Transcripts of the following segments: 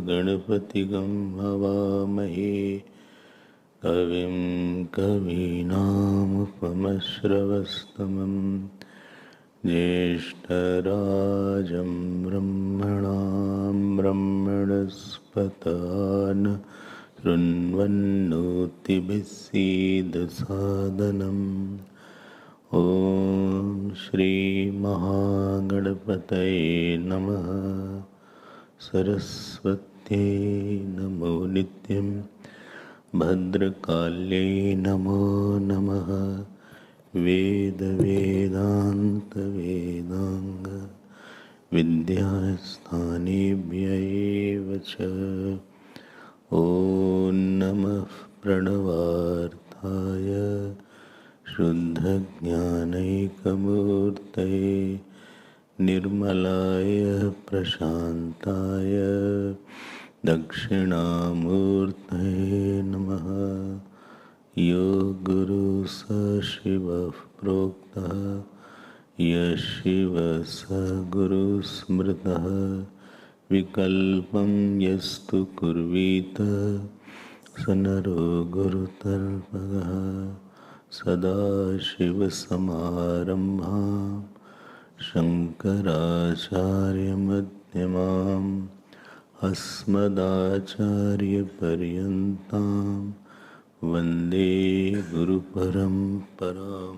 गणपतिगं हवामहे कविं कवीनामुपमश्रवस्तमं ज्येष्ठराजं ब्रह्मणां ब्रह्मणस्पतान् शृण्वन्नोतिभिः सीदसादनम् ॐ श्रीमहागणपतये नमः। सरस्वत्यै नमो नित्यं भद्रकाल्यै नमो नमः। वेदवेदान्तवेदाङ्ग विद्यास्थानेभ्य एव च। ॐ नमः प्रणवार्थाय शुद्धज्ञानैकमूर्तये निर्मलाय प्रशान्ताय दक्षिणामूर्तये नमः। यो गुरुः स शिवः प्रोक्तः यः शिवः स गुरुः स्मृतः विकल्पं यस्तु कुर्वीत स नरो गुरुतल्पः। सदाशिवसमारम्भां शङ्कराचार्यमध्यमाम् अस्मदाचार्यपर्यन्तां वन्दे गुरुपरम्परां।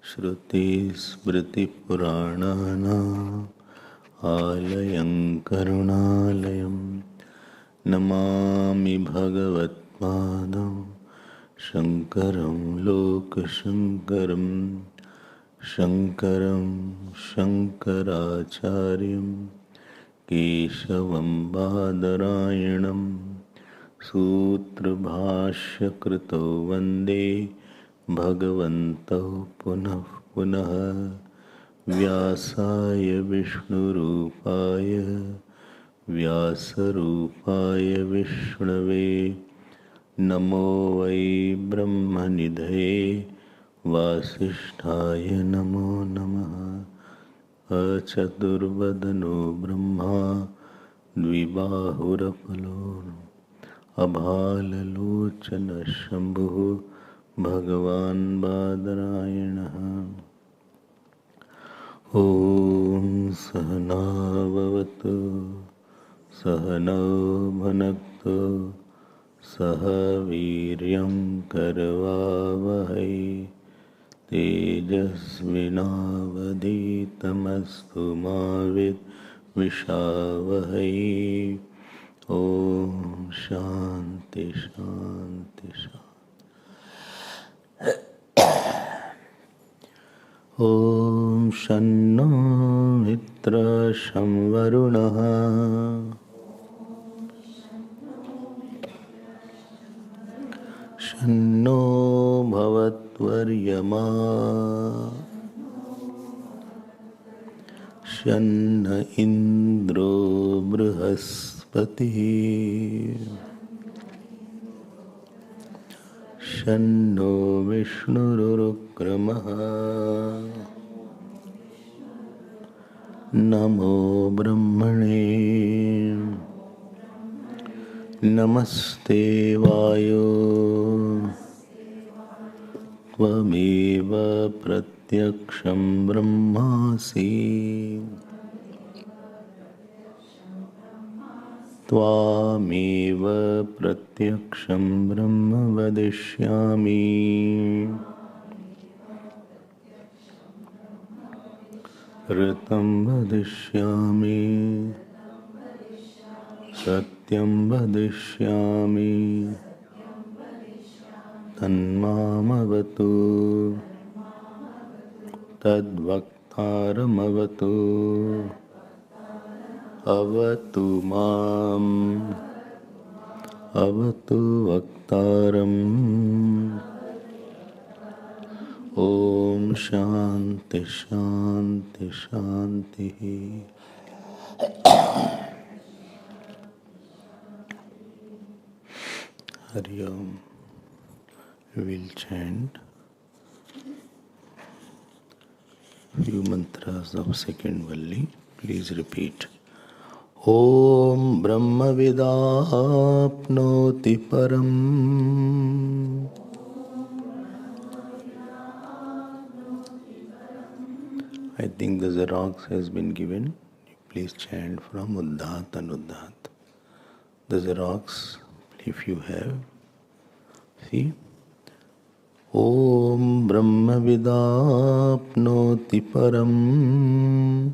श्रुतिस्मृतिपुराणानाम् आलयं करुणालयं नमामि भगवत्पादं शङ्करं लोकशङ्करं। शङ्करं शङ्कराचार्यं केशवं बादरायणं सूत्रभाष्यकृतौ वन्दे भगवन्तौ पुनः पुनः। व्यासाय विष्णुरूपाय व्यासरूपाय विष्णवे नमो वै ब्रह्मनिधये वासिष्ठाय नमो नमः। अचतुर्वदनो ब्रह्मा द्विबाहुरपलो अभाललोचनः शम्भुः भगवान् बादरायणः। ॐ सहना भवतु सहनौ भुनक्तु सह वीर्यं करवावहै तेजस्विनावधीतमस्तु मा विद्विषावहै। ॐ शान्ति शान्ति शान्ति। ॐ शन्नो मित्रः शं वरुणः शन्नो भवत्वर्यमा शन्न इन्द्रो बृहस्पतिः शन्नो विष्णुरुक्रमः। नमो ब्रह्मणे नमस्ते वायो त्वमेव प्रत्यक्षं ब्रह्मासि त्वामेव प्रत्यक्षं ब्रह्म वदिष्यामि। ऋतं वदिष्यामि सत्यं वदिष्यामि तन्मामवतु तद्वक्तारमवतु अवतु माम् अवतु वक्तारम् ॐ शान्ति शान्ति शान्तिः। Hari Om. We will chant few mantras of second Valli. Please repeat. Om Brahma Vidapnoti Param. I think the Xerox has been given. Please chant from Uddhat and Uddhat. The Xerox, if you have, see. Om Brahma Vidapnoti Param.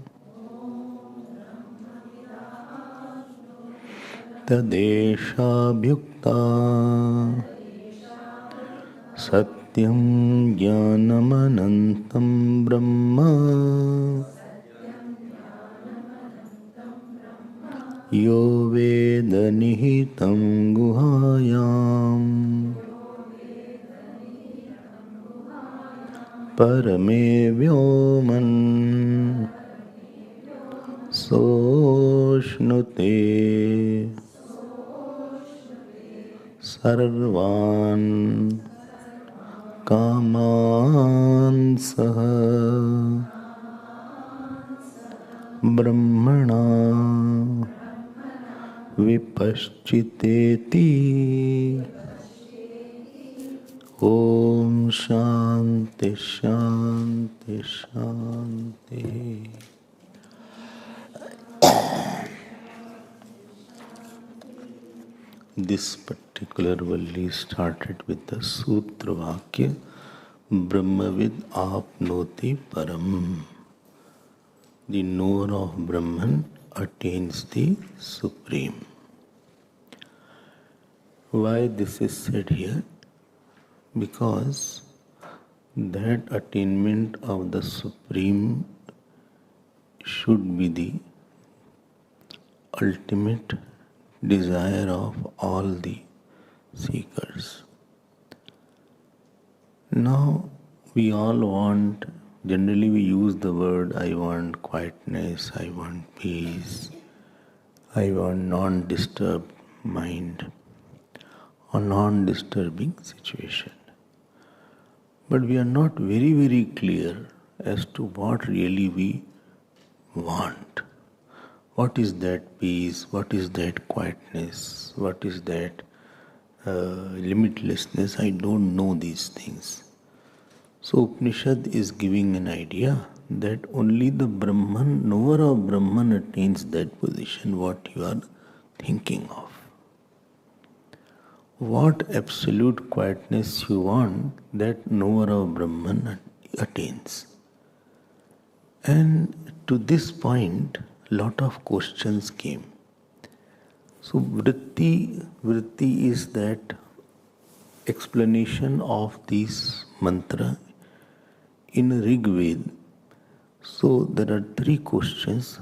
Tadeshabhyukta Satyam Jnanamanantam Brahma Yo Veda Nihitam Guhayam Parame Vyoman Soshnute Sarvan Kaman Saha Brahmana Vipaschiteti. Om Shanti Shanti Shanti. This particular Valli started with the Sutra Vakya Brahmavid Apnoti Param. The knower of Brahman attains the Supreme. Why this is said here? Because that attainment of the Supreme should be the ultimate desire of all the seekers. Now we all want, generally we use the word I want quietness, I want peace, I want non-disturbed mind or non-disturbing situation. But we are not very clear as to what really we want. What is that peace? What is that quietness? What is that limitlessness? I don't know these things. So Upanishad is giving an idea that only the Brahman, knower of Brahman attains that position, what you are thinking of. What absolute quietness you want, that knower of Brahman attains. And to this point, lot of questions came. So vritti is that explanation of this mantra in Rig Veda. So there are three questions.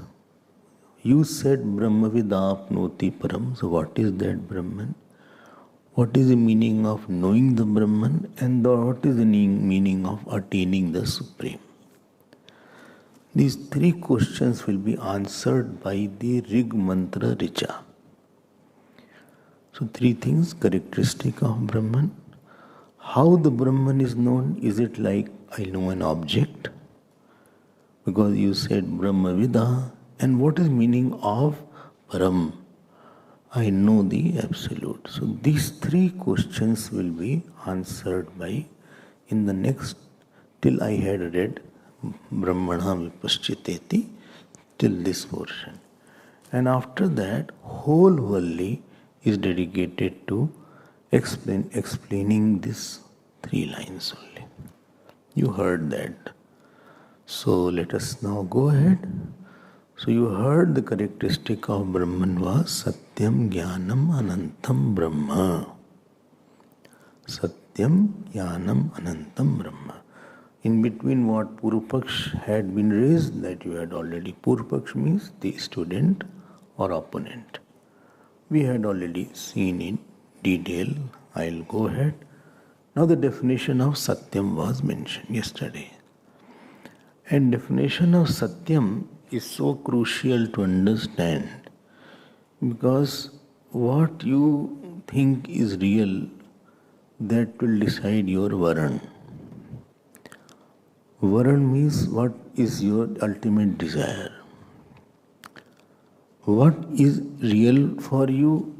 You said Brahmavidapnoti Param. So what is that Brahman? What is the meaning of knowing the Brahman? And what is the meaning of attaining the Supreme? These three questions will be answered by the Rig Mantra Richa. So three things: characteristic of Brahman, how the Brahman is known. Is it like I know an object? Because you said Brahmavida. And what is meaning of Param? I know the Absolute. So these three questions will be answered by, in the next, till I had read Brahmana Vipaschiteti, till this portion. And after that, whole Valli is dedicated to explaining these three lines only. You heard that. So let us now go ahead. So you heard the characteristic of Brahman was Satyam Jnanam Anantam Brahma. Satyam Satyam Jnanam Anantam Brahma. In between what Purupaksh had been raised, that you had already, Purupaksh means the student or opponent. We had already seen in detail. I'll go ahead. Now the definition of Satyam was mentioned yesterday. And definition of Satyam is so crucial to understand because what you think is real, that will decide your Varan. Varan means what is your ultimate desire. What is real for you,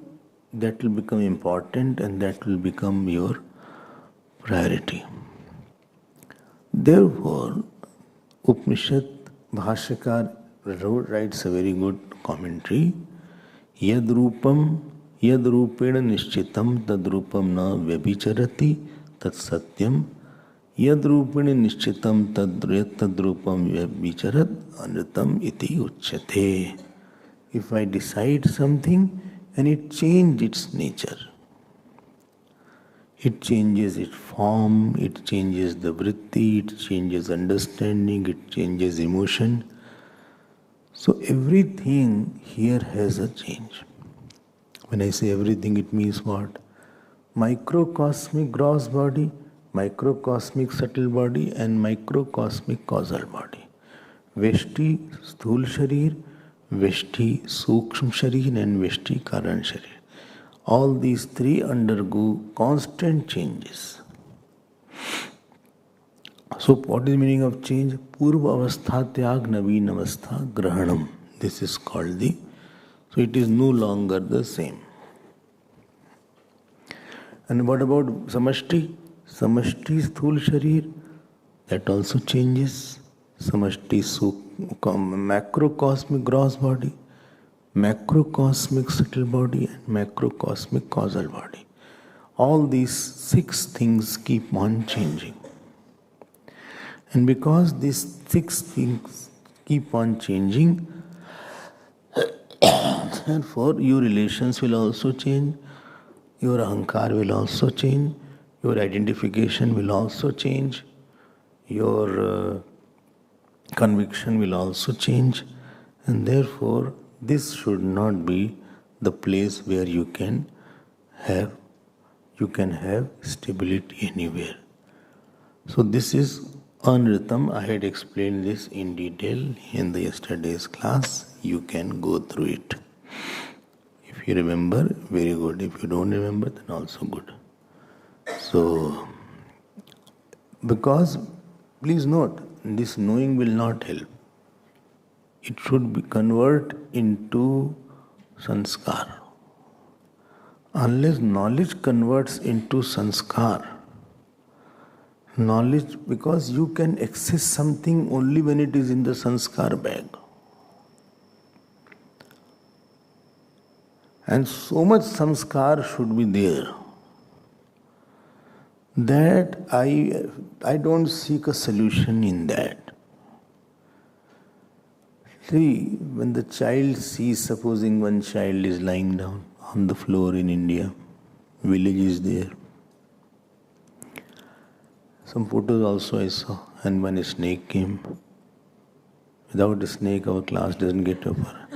that will become important and that will become your priority. Therefore, Upanishad Bhashyakar writes a very good commentary. Yad rupena nishchitam tad rupam na vyabhicharati tad satyam. Yad rupena nishchitam tad rupam vyabhicharat anritam iti uchyate. If I decide something and it changes its nature, it changes its form, it changes the vritti, it changes understanding, it changes emotion. So everything here has a change. When I say everything, it means what? Microcosmic gross body, microcosmic subtle body and microcosmic causal body. Veshti sthul sharir, Veshti Sukshma Sharir and Veshti Karan Sharir. All these three undergo constant changes. So what is the meaning of change? Purva Avastha Tyag Naveen Avastha Grahanam. This is called the... So it is no longer the same. And what about Samashti? Samashti Sthul Sharir. That also changes. Samashti macrocosmic gross body, macrocosmic subtle body and macrocosmic causal body. All these 6 things keep on changing. And because these 6 things keep on changing, therefore your relations will also change, your ahankar will also change, your identification will also change, your conviction will also change, and therefore this should not be the place where you can have stability anywhere. So this is Anritam. I had explained this in detail in the yesterday's class. You can go through it. If you remember, very good. If you don't remember, then also good. So, because please note, this knowing will not help. It should be converted into sanskar. Unless knowledge converts into sanskar, knowledge, because you can access something only when it is in the sanskar bag. And so much sanskar should be there that I don't seek a solution in that. See, when the child sees, supposing one child is lying down on the floor in India, village is there. Some photos also I saw, and when a snake came. Without a snake, our class doesn't get over.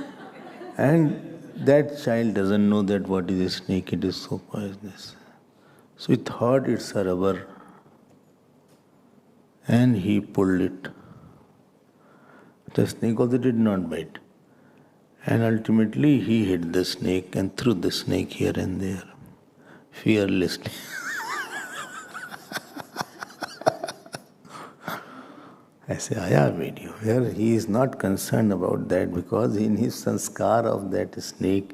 And that child doesn't know that what is a snake, it is so poisonous. So he thought it's a rubber, and he pulled it. The snake also did not bite. And ultimately he hit the snake and threw the snake here and there, fearlessly. I say, I have video where he is not concerned about that because in his sanskar of that snake,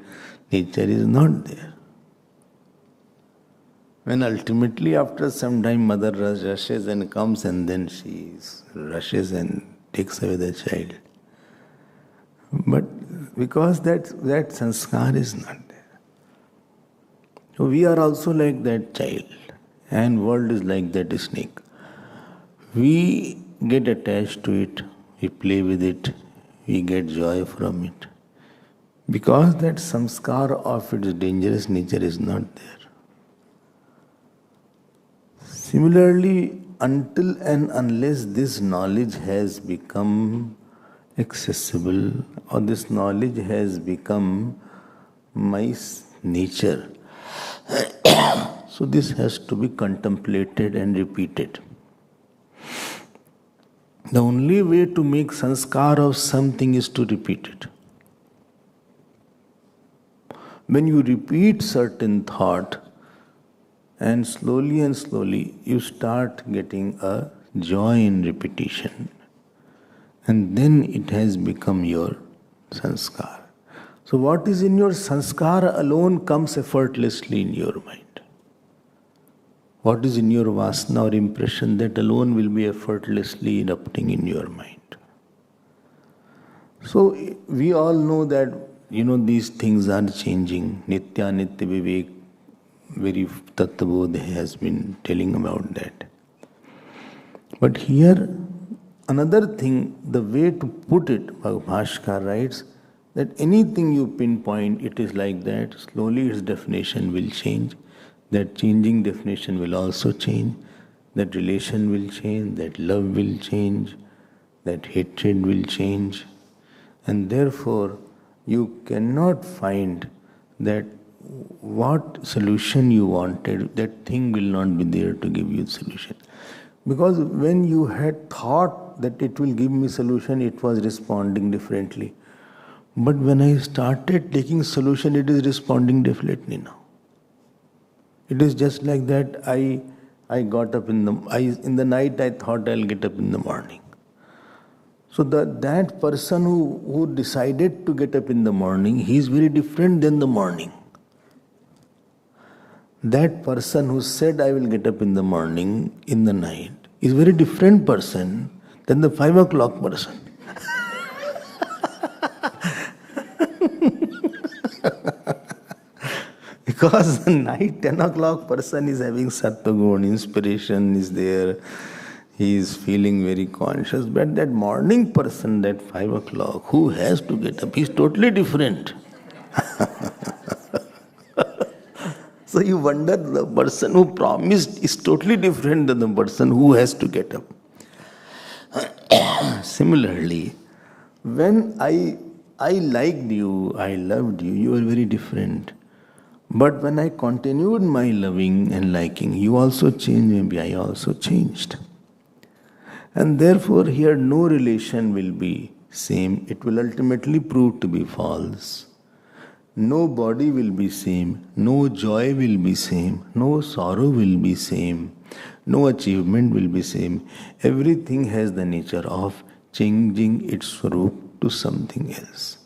nature is not there. When ultimately after some time mother rushes and comes and then she rushes and takes away the child. But because that sanskar is not there. So we are also like that child and world is like that snake. We get attached to it, we play with it, we get joy from it. Because that samskar of its dangerous nature is not there. Similarly, until and unless this knowledge has become accessible or this knowledge has become my nature, so this has to be contemplated and repeated. The only way to make sanskar of something is to repeat it. When you repeat certain thought, and slowly you start getting a joy in repetition, and then it has become your sanskar. So what is in your sanskar alone comes effortlessly in your mind. What is in your vasana or impression, that alone will be effortlessly erupting in your mind. So we all know that, these things are changing. Nitya Vivek, very Tattvabodh has been telling about that. But here, another thing, the way to put it, Bhashkar writes, that anything you pinpoint, it is like that, slowly its definition will change. That changing definition will also change. That relation will change. That love will change. That hatred will change. And therefore, you cannot find that what solution you wanted, that thing will not be there to give you solution. Because when you had thought that it will give me solution, it was responding differently. But when I started taking solution, it is responding differently now. It is just like that. I got up in the night. I thought I'll get up in the morning. So that person who decided to get up in the morning, he is very different than the morning. That person who said I will get up in the morning, in the night, is very different person than the 5 o'clock person. Because the night 10 o'clock person is having sattva-gun, inspiration is there, he is feeling very conscious. But that morning person, that 5 o'clock, who has to get up, he is totally different. So you wonder, the person who promised is totally different than the person who has to get up. Similarly, when I liked you, I loved you, you were very different. But when I continued my loving and liking, you also changed, maybe I also changed. And therefore here no relation will be same. It will ultimately prove to be false. No body will be same. No joy will be same. No sorrow will be same. No achievement will be same. Everything has the nature of changing its swarup to something else.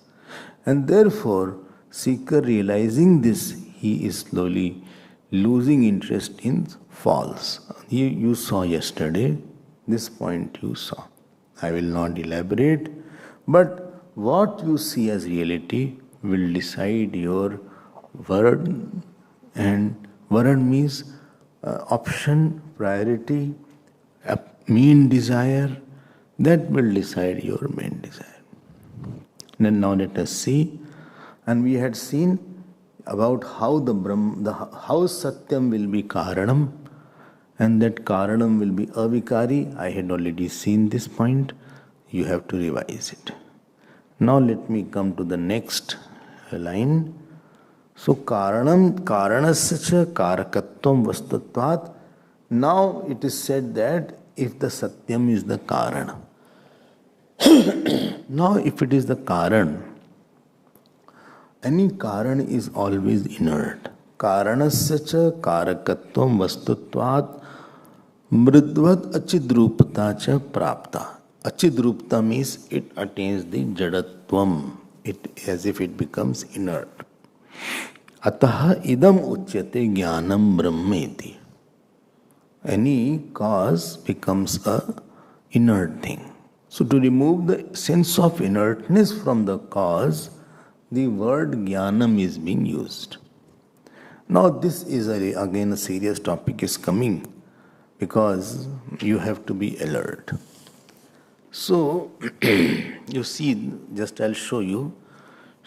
And therefore, seeker realizing this, he is slowly losing interest in false. You saw yesterday, this point you saw. I will not elaborate, but what you see as reality will decide your word, and word means option, priority, mean desire, that will decide your main desire. Then now let us see, and we had seen about how how Satyam will be Karanam, and that Karanam will be Avikari. I had already seen this point. You have to revise it. Now let me come to the next line. So Karanam, Karanasya Karakatvam Vastatvat. Now it is said that if the Satyam is the Karana. Now if it is the Karan, any Karan is always inert. Karanasya Karakatvam Vastutvat Mridvat Achidrupata cha Prapta. Achidrupta means it attains the Jadatvam. It as if it becomes inert. Ataha idam uchyate jnanam brahmeti. Any cause becomes a inert thing. So to remove the sense of inertness from the cause, the word jnanam is being used. Now this is again a serious topic is coming, because you have to be alert. So you see, just I'll show you.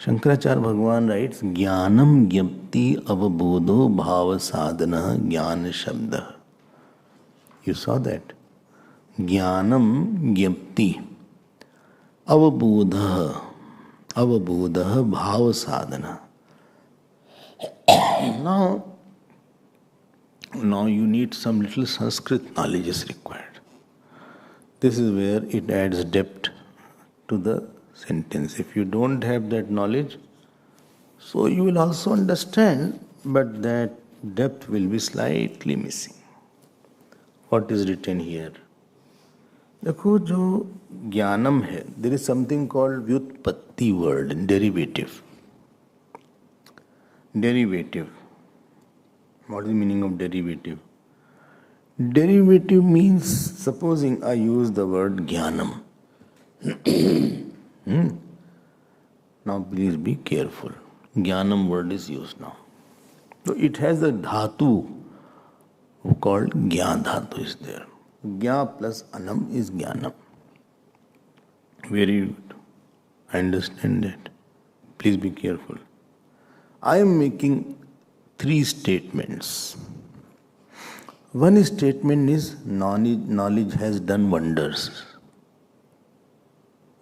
Shankaracharya Bhagavan writes, Jnanam gyapti avabodho bhava sadhana jnana shabda. You saw that. Jnanam gyapti. Avabodha. Avabodha bhava sadhana. Now you need some little Sanskrit knowledge is required. This is where it adds depth to the sentence. If you don't have that knowledge, so you will also understand, but that depth will be slightly missing. What is written here? देखो जो ज्ञानम है, there is something called व्युत्पत्ति word, derivative. Derivative. What is the meaning of derivative? Derivative means, supposing I use the word jnanam. Now please be careful. Jnanam word is used now. So it has a dhatu called jna dhatu is there. Jna plus anam is jnanam. Very good. I understand that. Please be careful. I am making 3 statements. One statement is knowledge has done wonders.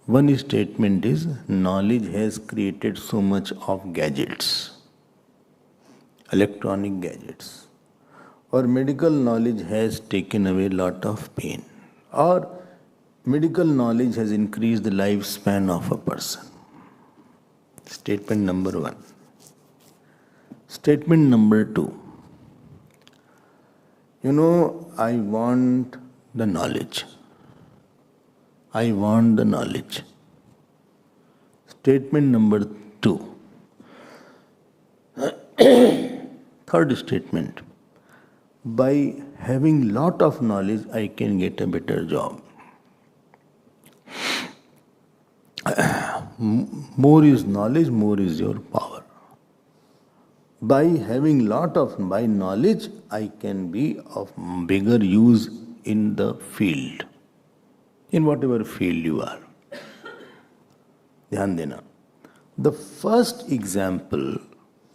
One statement is knowledge has created so much of gadgets, electronic gadgets. Or medical knowledge has taken away a lot of pain. Or medical knowledge has increased the lifespan of a person. Statement number 1. Statement number 2. I want the knowledge. I want the knowledge. Statement number 2. Third statement. By having lot of knowledge, I can get a better job. More is knowledge, more is your power. By having by knowledge, I can be of bigger use in the field, in whatever field you are. Dhyan dena. The first example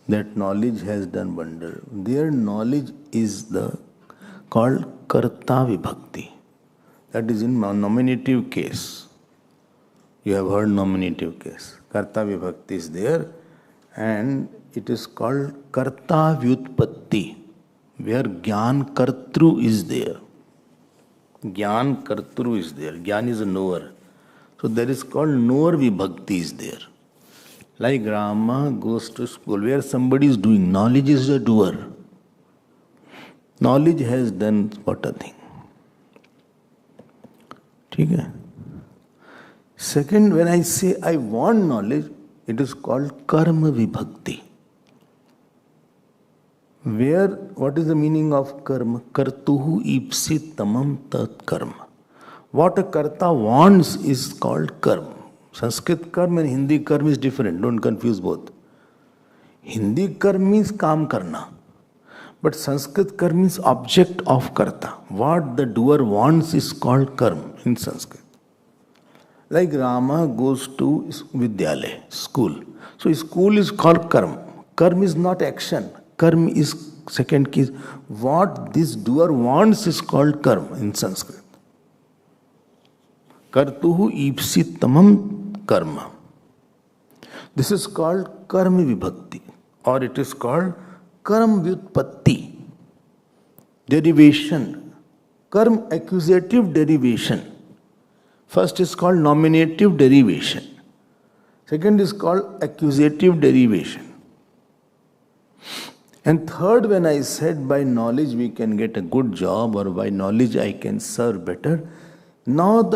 that knowledge has done wonder, their knowledge is called karta vibhakti. That is in nominative case. You have heard nominative case. Karta vibhakti is there, and it is called karta vyutpatti, where jnana kartru is there. Jnana kartru is there. Jnana is a knower. So there is called knower vibhakti is there. Like Rama goes to school, where somebody is doing. Knowledge is a doer. Knowledge has done what a thing. Okay? Second, when I say I want knowledge, it is called karma vibhakti. Where, what is the meaning of karma? Kartuhu ipsit tamam tat karma. What a karta wants is called karma. Sanskrit karma and Hindi karma is different. Don't confuse both. Hindi karma means kaam karna. But Sanskrit karma means object of karta. What the doer wants is called karma in Sanskrit. Like Rama goes to Vidyalaya, school. So school is called karma. Karma is not action. Karma is second case. What this doer wants is called karma in Sanskrit. Kartuhu ipsit tamam karma. This is called karma vibhakti, or it is called karma vyutpatti. Derivation. Karma accusative derivation. First is called nominative derivation. Second is called accusative derivation. And third, when I said by knowledge we can get a good job, or by knowledge I can serve better, now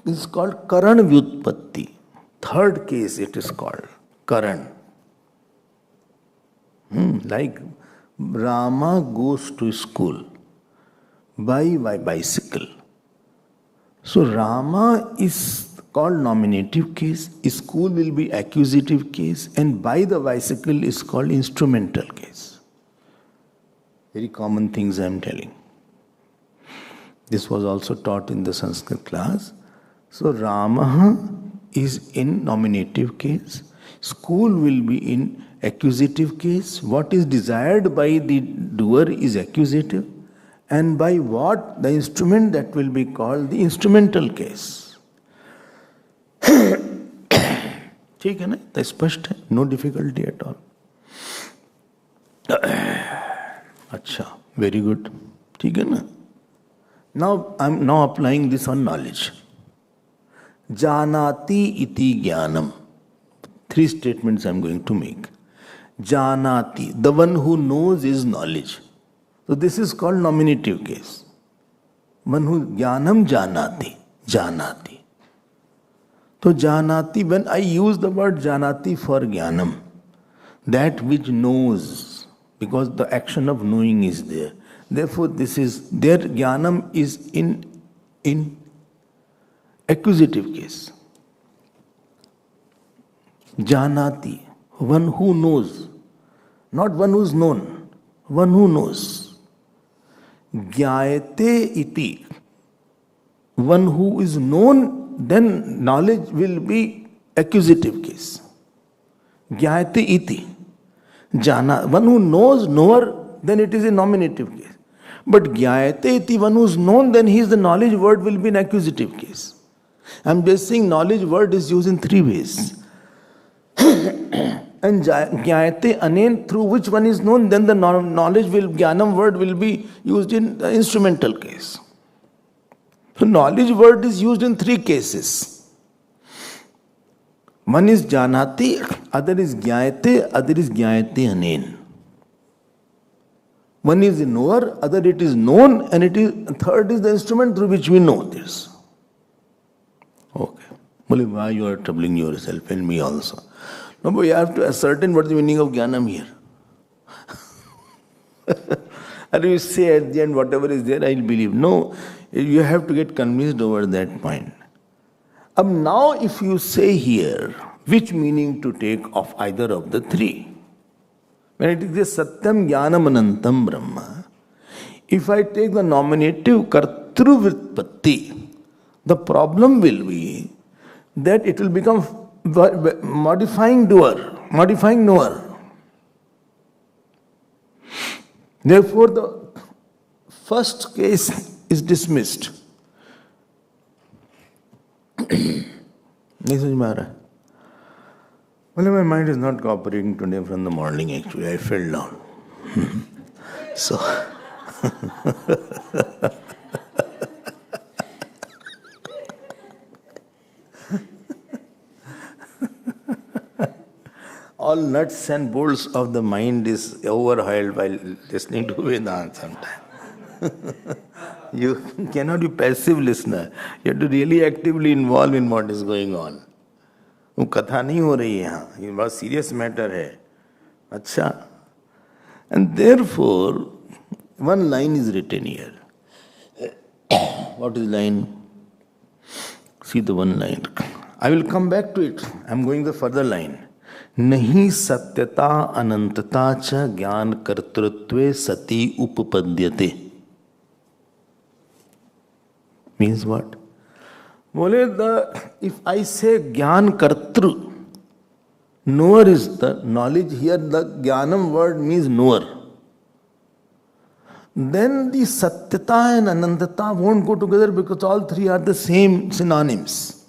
it's called karan vyutpatti. Third case it is called karan. Like Rama goes to school by bicycle. So Rama is called nominative case, school will be accusative case, and by the bicycle is called instrumental case. Very common things I am telling. This was also taught in the Sanskrit class. So Rama is in nominative case, school will be in accusative case. What is desired by the doer is accusative, And by what? The instrument, that will be called the instrumental case. ठीक है ना? तो स्पष्ट है, no difficulty at all. अच्छा, very good. ठीक है ना? Now I am now applying this on knowledge. Janati iti jnanam. 3 statements I am going to make. Janati, the one who knows is knowledge. So this is called nominative case. One who jnanam janati, janati. So janati, when I use the word janati for jnanam, that which knows, because the action of knowing is there. Therefore, this is, their jnanam is in accusative case. Janati, one who knows, not one who is known, one who knows. Jnayate iti, one who is known, then knowledge will be accusative case. Jnayate iti, jana, one who knows, knower, then it is a nominative case. But jnayate iti, one who is known, then he is the knowledge word will be an accusative case. I am just saying knowledge word is used in 3 ways. And jnayate anen, through which one is known, then the knowledge will, jnanam word will be used in the instrumental case. So knowledge word is used in 3 cases. One is janati, other is jnayate, other is jnayate anen. One is the knower, other it is known, and third is the instrument through which we know this. Okay. Well, why you are troubling yourself and me also? No, but you have to ascertain what is the meaning of jnanam here. And you say at the end, whatever is there, I will believe. No, you have to get convinced over that point. Now, if you say here, which meaning to take of either of the 3? When it is a satyam jnanam anantam brahma, if I take the nominative kartru vritpatti, the problem will be that it will become modifying doer, modifying knower. Therefore, the first case is dismissed. नहीं समझ में आ रहा है? Well, my mind is not cooperating today from the morning actually. I fell down. So, all nuts and bolts of the mind is overhauled while listening to Vedanta sometimes. You cannot be passive listener. You have to really actively involve in what is going on. वो कथा नहीं हो रही है यहाँ, ये बहुत serious matter है. अच्छा, and therefore one line is written here. What is line? See the one line. I will come back to it. I am going the further line. नहीं सत्यता अनंतता च ज्ञान कर्तृत्वे सति उपपद्यते. Means what? If I say Jnana Kartru, knower is the knowledge, here the Jnanam word means knower. Then the Satyata and Anantata won't go together because all 3 are the same synonyms.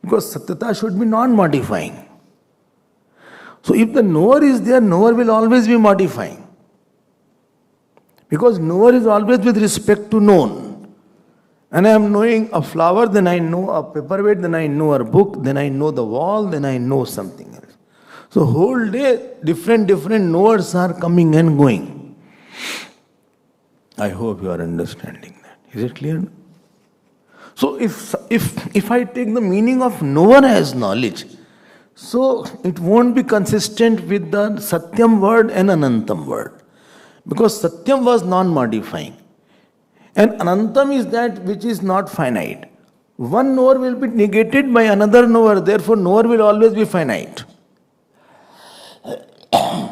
Because Satyata should be non-modifying. So if the knower is there, knower will always be modifying. Because knower is always with respect to known. And I am knowing a flower, then I know a paperweight, then I know a book, then I know the wall, then I know something else. So whole day, different knowers are coming and going. I hope you are understanding that. Is it clear? So if I take the meaning of knower as knowledge, so it won't be consistent with the Satyam word and Anantam word. Because Satyam was non-modifying. And Anantam is that which is not finite. One knower will be negated by another knower, therefore knower will always be finite.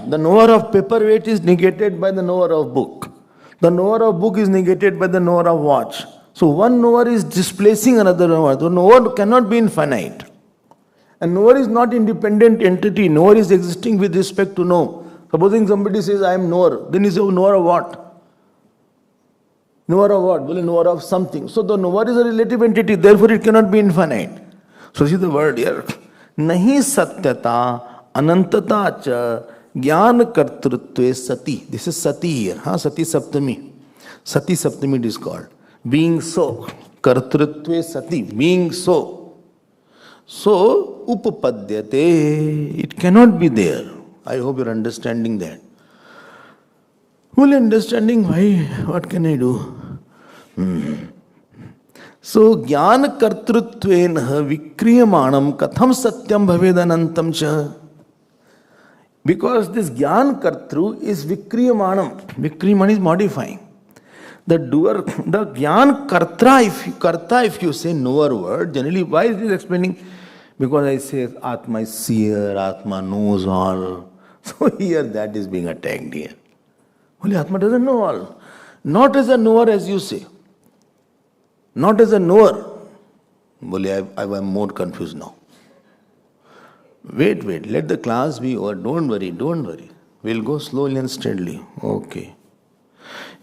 The knower of paperweight is negated by the knower of book. The knower of book is negated by the knower of watch. So one knower is displacing another knower. The knower cannot be infinite. And knower is not independent entity. Knower is existing with respect to know. Supposing somebody says, I am knower, then he says, knower of what? Knower of what? Well, knower of something. So the knower is a relative entity, therefore it cannot be infinite. So see the word here. Nahi satyata anantata cha jnana kartrutve sati. This is sati here. Sati saptami. Sati saptami it is called. Being so. Kartrutve sati. Being so. So, upapadyate. It cannot be there. I hope you're understanding that. Fully understanding why, what can I do? So, jnana kartrutvenaha vikriyamanam katham satyam bhavedanantam cha. Because this jnana kartru is vikriyamanam. Vikriyamanam is modifying. The doer, the jnana karta, if you say knower word, generally, why is this explaining? Because I say Atma is seer, Atma knows all. So here that is being attacked here. Only Atma doesn't know all. Not as a knower as you say. Not as a knower. I am more confused now. Wait, let the class be over. Don't worry. We'll go slowly and steadily. Okay.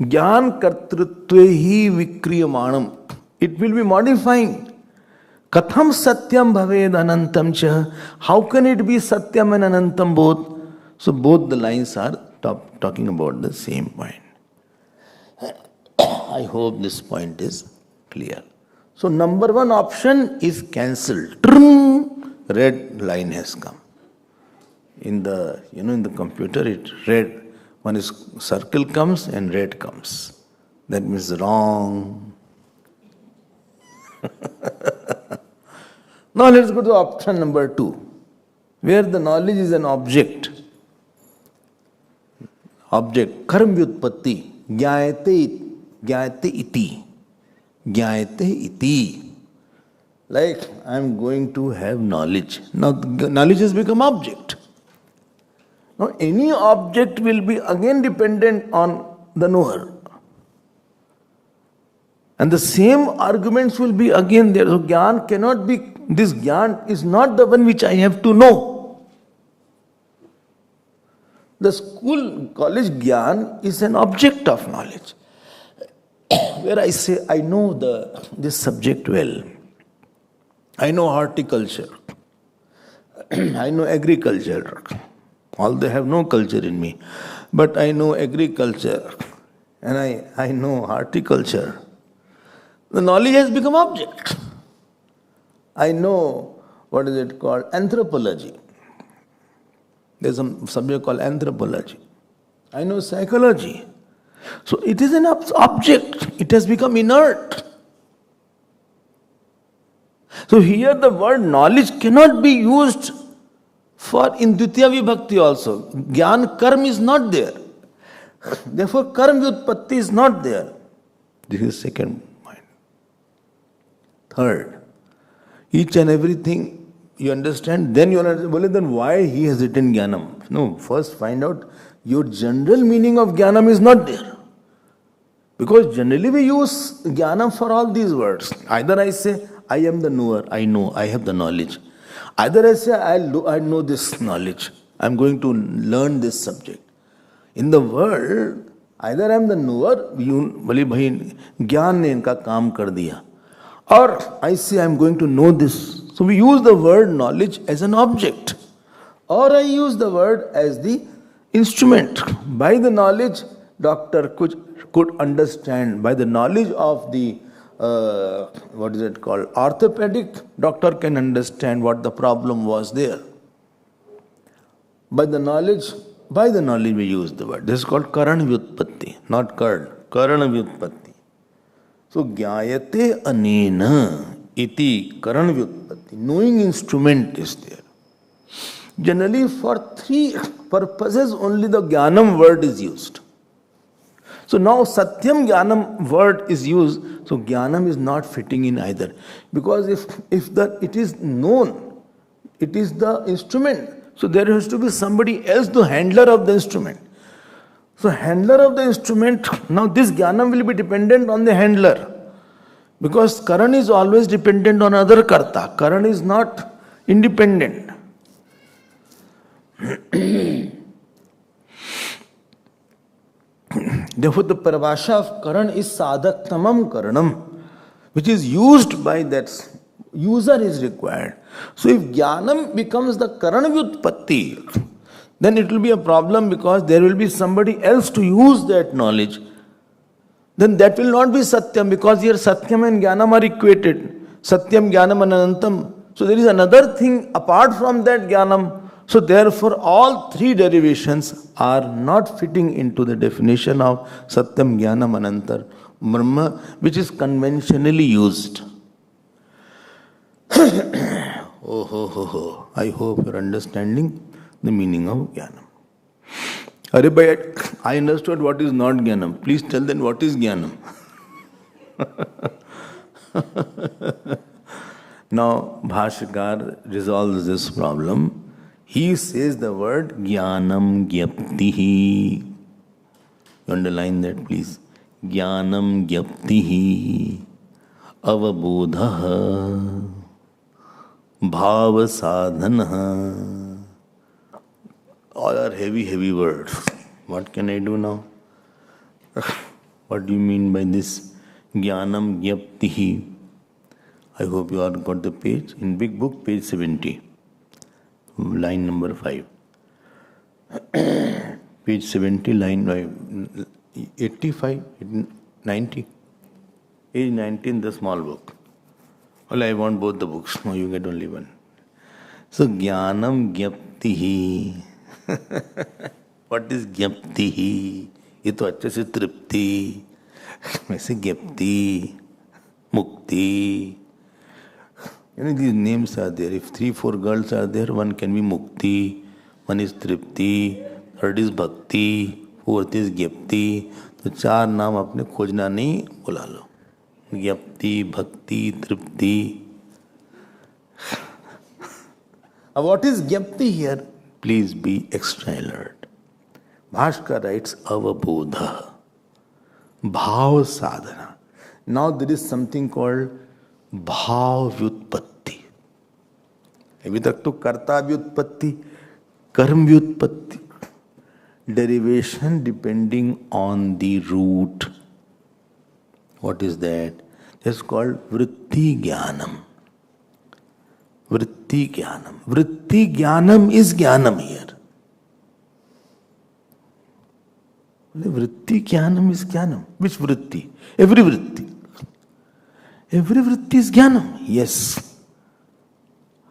Jnana kartrutve hi vikriyamanam. It will be modifying. Katham satyam bhaved anantam cha. How can it be satyam and anantam both? So both the lines are talking about the same point. I hope this point is clear. So number one option is cancelled. Red line has come. In the in the computer it red. One is circle comes and red comes. That means wrong. Now let's go to option number 2, where the knowledge is an object. Object, karm vyutpatti, jnayate iti. Jnayate iti. Like, I am going to have knowledge. Now, knowledge has become object. Now, any object will be again dependent on the knower. And the same arguments will be again there. So, Gyan cannot be, this Gyan is not the one which I have to know. The school, college Gyan is an object of knowledge. Where I say, I know this subject well. I know horticulture. I know agriculture. Although I have no culture in me. But I know agriculture. And I know horticulture. The knowledge has become object. I know, what is it called? Anthropology. There's a subject called anthropology. I know psychology. So it is an object. It has become inert. So here the word knowledge cannot be used for in Dvitiya Vibhakti also. Gyan karm is not there. Therefore karm vyutpatti is not there. This is second point. Third, each and everything you understand, then you understand, well, then why he has written Jnanam? No, first find out your general meaning of Jnanam is not there. Because generally we use Jnanam for all these words. Either I say, I am the knower, I know, I have the knowledge. Either I say, I know this knowledge, I am going to learn this subject. In the world, either I am the knower, बोले भाई ज्ञान ने इनका काम कर दिया, or I say I am going to know this. So we use the word knowledge as an object, or I use the word as the instrument. By the knowledge, doctor could understand. By the knowledge of the what is it called? Orthopedic, doctor can understand what the problem was there. By the knowledge we use the word. This is called Karana Vyutpatti, not Karna. Karana Vyutpatti. So, Jnayate Anena iti Karana Vyutpatti. Knowing instrument is there. Generally, for 3 purposes only the Jnanam word is used. So now Satyam Jnanam word is used, so Jnanam is not fitting in either. Because if it is known, it is the instrument, so there has to be somebody else, the handler of the instrument. So handler of the instrument, now this Jnanam will be dependent on the handler. Because Karan is always dependent on other Karta. Karan is not independent. Therefore, the parabhasha of karan is sadhaktamam karanam, which is used by that user is required. So, if jnanam becomes the karana vyutpatti, then it will be a problem because there will be somebody else to use that knowledge. Then that will not be satyam because here satyam and jnanam are equated. Satyam, jnanam, and anantam. So there is another thing apart from that jnanam. So therefore all three derivations are not fitting into the definition of satyam, jnanam, anantar, brahma, which is conventionally used. Oh, ho, ho, ho. I hope you're understanding the meaning of jnanam. Arey bhai, I understood what is not jnanam. Please tell them what is jnanam. Now, Bhashakar resolves this problem. He says the word jnanam gyaptihi. You underline that, please. Jnanam gyaptihi avabodhaha bhava sadhanaha. All are heavy words. What can I do now? What do you mean by this? Jnanam gyaptihi. I hope you all got the page. In big book, page 70. Line number 5. Page 70, line 85, 90. Page 19, the small book. Well, I want both the books. No, you get only one. So, Jnanam gyaptihi. What is gyaptihi? ये तो अच्छे से तृप्ति, वैसे gyapti, mukti. You know, these names are there. If 3-4 girls are there, one can be mukti, one is tripti, third is bhakti, fourth is gyapti. तो 4 नाम अपने खोजना नहीं, बुला लो. Gyapti, bhakti, tripti. What is gyapti here? Please be extra alert. Bhaskar writes avabodha, bhav sadhana. Now there is something called भाव व्युत्पत्ति. अभी तक तो कर्ता व्युत्पत्ति, कर्म व्युत्पत्ति, derivation depending on the root. What is that? That's called vritti jnanam. Vritti jnanam. Vritti jnanam is jnanam here. Vritti jnanam is jnanam. Which vritti? Every vritti. Every vritti is jnanam. Yes.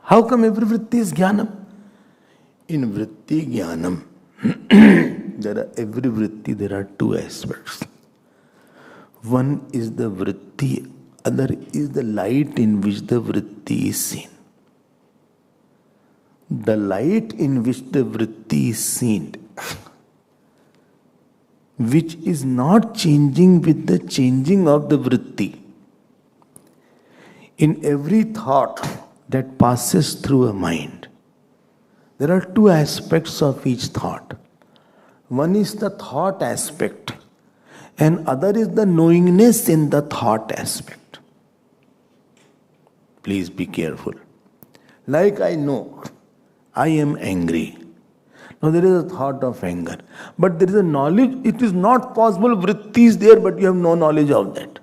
How come every vritti is jnanam? In vritti jnanam, every vritti there are 2 aspects. One is the vritti, other is the light in which the vritti is seen. The light in which the vritti is seen, which is not changing with the changing of the vritti. In every thought that passes through a mind, there are 2 aspects of each thought. One is the thought aspect, and other is the knowingness in the thought aspect. Please be careful. Like I know, I am angry. Now there is a thought of anger, but there is a knowledge. It is not possible vritti is there, but you have no knowledge of that.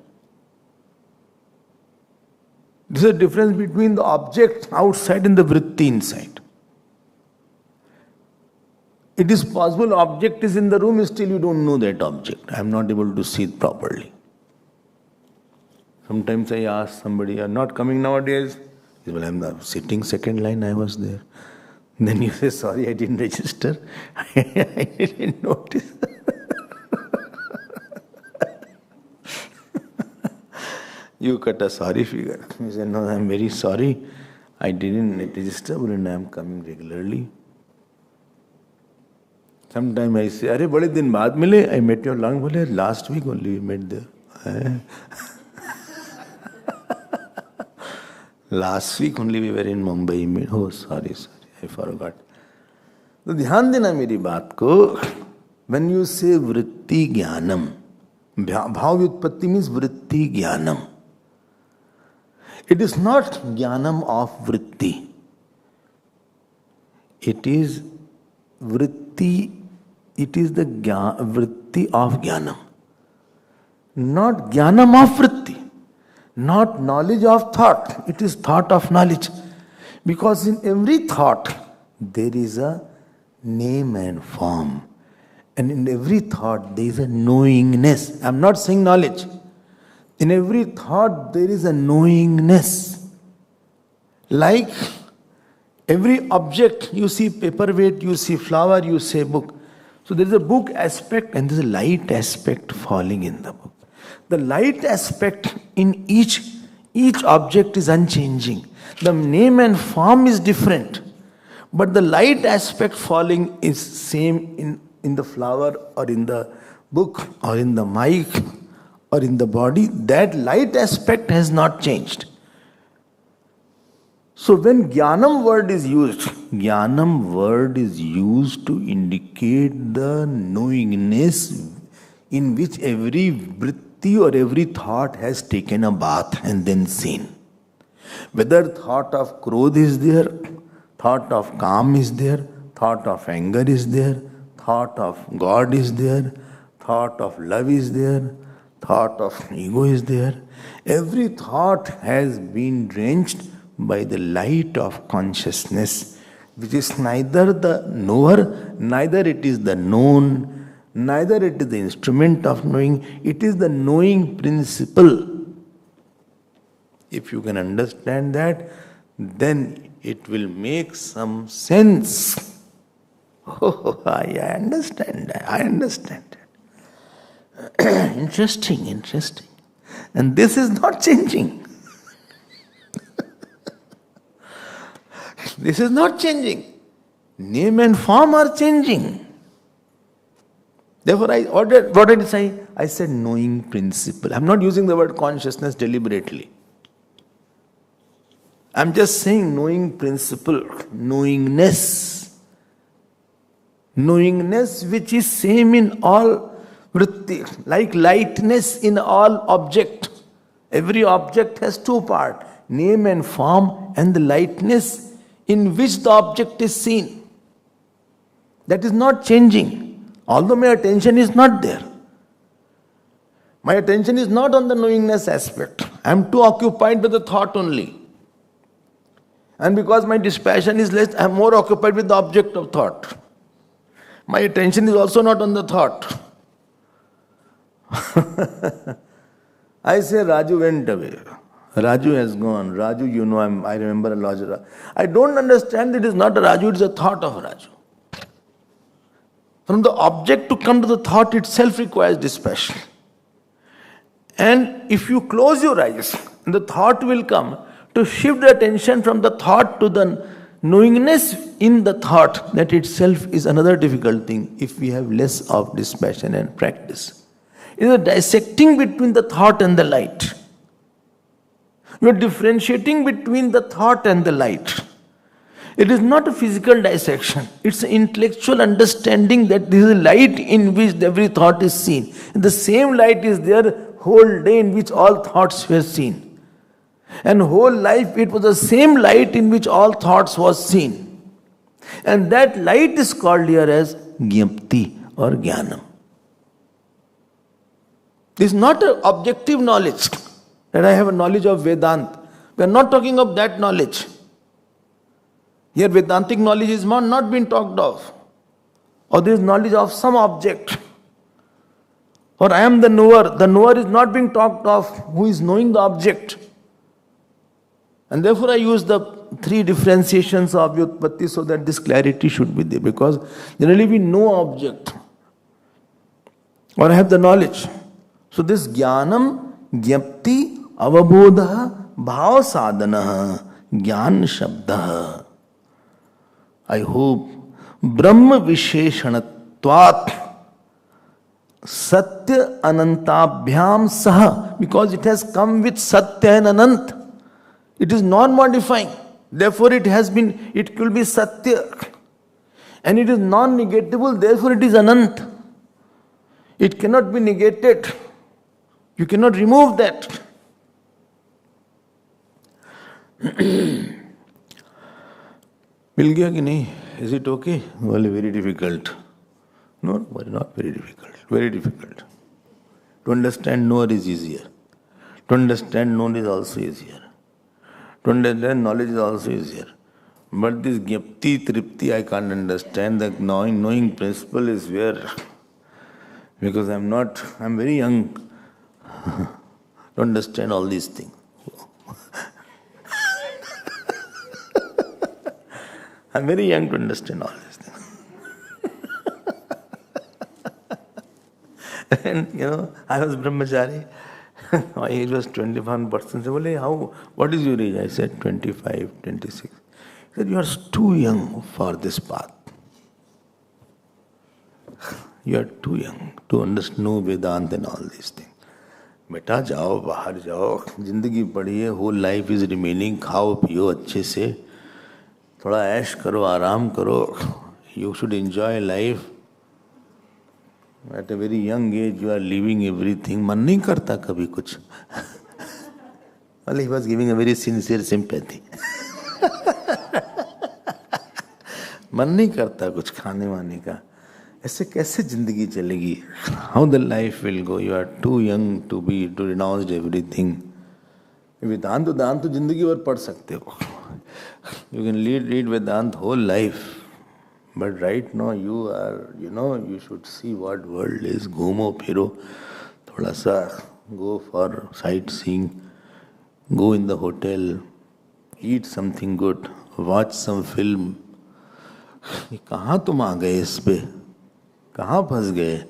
There is a difference between the object outside and the vritti inside. It is possible object is in the room, still you don't know that object. I am not able to see it properly. Sometimes I ask somebody, "You are not coming nowadays?" He says, "Well, I am sitting second line, I was there." Then you say, "Sorry, I didn't register." I didn't notice. You cut a sorry figure. He said, "No, I am very sorry. I didn't register and I am coming regularly." Sometimes I say, "Arey, bade din baad mile. I met you long bole. Last week only we met there." Last week only we were in Mumbai. Oh, sorry, I forgot. तो ध्यान देना मेरी बात को. When you say vritti jnanam, bhav vyutpatti means vritti jnanam. It is not jnanam of vritti. It is vritti. It is the vritti of jnanam. not jnanam of vritti, not knowledge of thought. It is thought of knowledge. Because in every thought, there is a name and form. And in every thought, there is a knowingness. I am not saying knowledge. In every thought, there is a knowingness. Like every object, you see paperweight, you see flower, you say book. So there is a book aspect and there is a light aspect falling in the book. The light aspect in each object is unchanging. The name and form is different. But the light aspect falling is same in the flower or in the book or in the mic or in the body. That light aspect has not changed. So when jnanam word is used to indicate the knowingness in which every vritti or every thought has taken a bath and then seen. Whether thought of krodh is there, thought of calm is there, thought of anger is there, thought of God is there, thought of love is there, thought of ego is there. Every thought has been drenched by the light of consciousness, which is neither the knower, neither it is the known, neither it is the instrument of knowing, it is the knowing principle. If you can understand that, then it will make some sense. Oh, I understand that. I understand that. Interesting. And this is not changing. This is not changing. Name and form are changing. Therefore, what did I say? I said knowing principle. I'm not using the word consciousness deliberately. I'm just saying knowing principle, knowingness. Knowingness which is same in all vritti, like lightness in all object. Every object has two parts, name and form, and the lightness in which the object is seen. That is not changing, although my attention is not there. My attention is not on the knowingness aspect. I am too occupied with the thought only. And because my dispassion is less, I am more occupied with the object of thought. My attention is also not on the thought. I say Raju went away. Raju has gone. Raju, I remember a lot. I don't understand that it is not a Raju, it is a thought of Raju. From the object to come to the thought itself requires dispassion. And if you close your eyes, the thought will come. To shift the attention from the thought to the knowingness in the thought, that itself is another difficult thing if we have less of dispassion and practice. It is a dissecting between the thought and the light. You are differentiating between the thought and the light. It is not a physical dissection. It's an intellectual understanding that this is a light in which every thought is seen. And the same light is there whole day in which all thoughts were seen. And whole life it was the same light in which all thoughts was seen. And that light is called here as Jnapti or Jnanam. This is not an objective knowledge that I have a knowledge of Vedanta. We are not talking of that knowledge. Here Vedantic knowledge is not being talked of. Or there is knowledge of some object. Or I am the knower. The knower is not being talked of who is knowing the object. And therefore I use the three differentiations of Vyutpatti so that this clarity should be there. Because generally we know object. Or have the knowledge. So this Jnanam, Jnapti, Avabodha, Bhava Sadhana, Jnana Shabda. I hope Brahma Visheshanatvat Satya Anantabhyam Saha, because it has come with Satya and Anant. It is non-modifying. Therefore it will be Satya. And it is non-negatable, therefore it is Anant. It cannot be negated. You cannot remove that. मिल गया कि नहीं? Is it okay? Well, very difficult. No, not very difficult. Very difficult. To understand knower is easier. To understand known is also easier. To understand knowledge is also easier. But this gyapti, tripti, I can't understand. The knowing principle is where, because I'm very young to understand all these things. I'm very young to understand all these things. And I was brahmachari. My age was 21%. They said, what is your age? I said 25, 26. He said, you are too young for this path. You are too young to understand Vedanta and all these things. बेटा जाओ बाहर जाओ जिंदगी पढ़िए whole life is remaining खाओ पियो अच्छे से थोड़ा ऐश करो आराम करो you should enjoy life at a very young age you are leaving everything मन नहीं करता कभी कुछ well he was giving a very sincere sympathy मन नहीं करता कुछ खाने वाने का ऐसे कैसे जिंदगी चलेगी how the life will go you are too young to renounce everything वेदांत तो जिंदगी भर पढ़ सकते हो you can read Vedanta whole life but right now you are you should see what world is घूमो फिरो थोड़ा सा go for sightseeing go in the hotel eat something good watch some film कहाँ तुम आ गए इस पे कहाँ फंस गए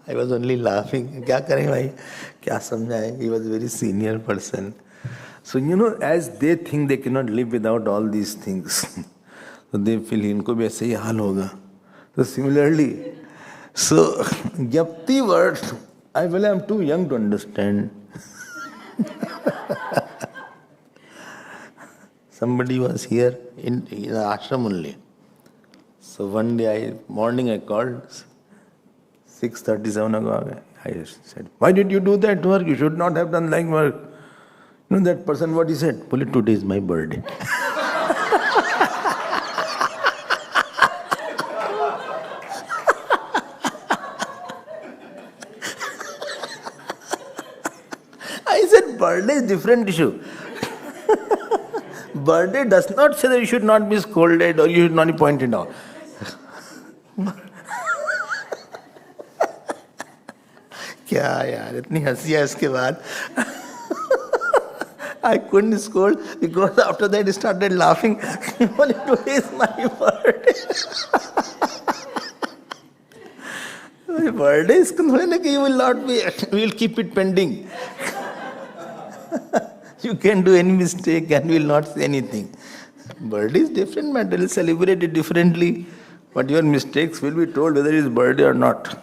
I was only laughing क्या करें भाई क्या समझाएं he was a very senior person so as they think they cannot live without all these things so they feel इनको भी ऐसे ही हाल होगा so similarly so gyapti word I'm too young to understand somebody was here in the ashram only. So one day morning I called, 6:37 o'clock. I said, why did you do that work? You should not have done like work. That person, what he said? Puli, today is my birthday. I said, birthday is different issue. Birthday does not say that you should not be scolded or you should not be pointed out. क्या यार इतनी हंसी है इसके बाद I couldn't scold because after that I started laughing. Only today is my birthday. My birthday is you will not be. We will keep it pending. You can do any mistake and will not say anything. Birthday is different matter. We'll celebrate it differently. But your mistakes will be told whether it is birthday or not.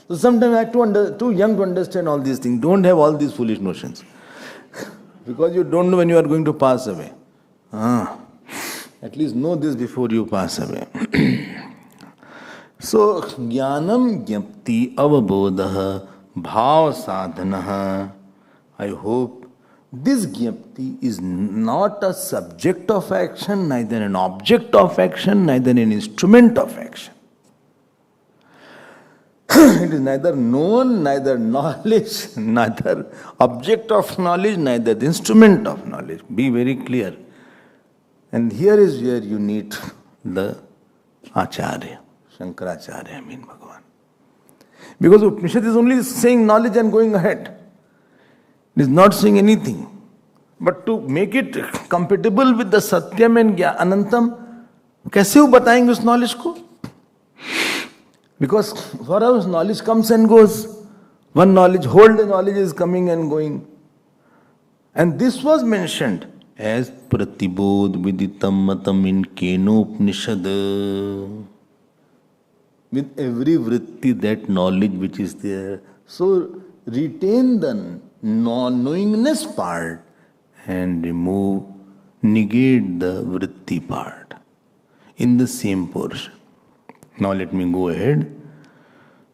So sometimes I'm too young to understand all these things. Don't have all these foolish notions. Because you don't know when you are going to pass away. At least know this before you pass away. So, jnanam gyapti avabodha bhav sadhana. I hope this gyapti is not a subject of action, neither an object of action, neither an instrument of action. It is neither known, neither knowledge, neither object of knowledge, neither the instrument of knowledge. Be very clear. And here is where you need the Acharya, Shankaracharya, Bhagavan. Because Upanishad is only saying knowledge and going ahead. It is not saying anything. But to make it compatible with the Satyam and Anantam, कैसे वो बताएंगे उस knowledge को? Because for us knowledge comes and goes. One knowledge, whole knowledge is coming and going. And this was mentioned as Pratibodh Viditam Matam in Kenopanishad. With every vritti, that knowledge which is there. So retain the knowingness part and negate the vritti part in the same portion. Now let me go ahead.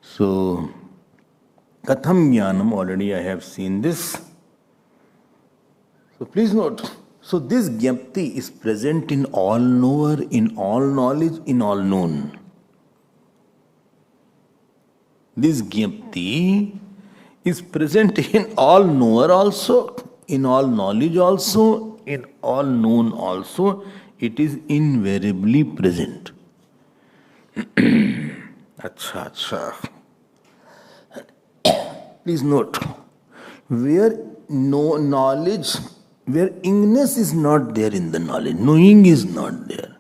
So, Katham Jnanam, already I have seen this. So please note, So this Gyapti is present in all knower, in all knowledge, in all known. This Gyapti is present in all knower also, in all knowledge also, in all known also. It is invariably present. Acha, acha. Please note, where no knowledge, where ingness is not there in the knowledge, knowing is not there.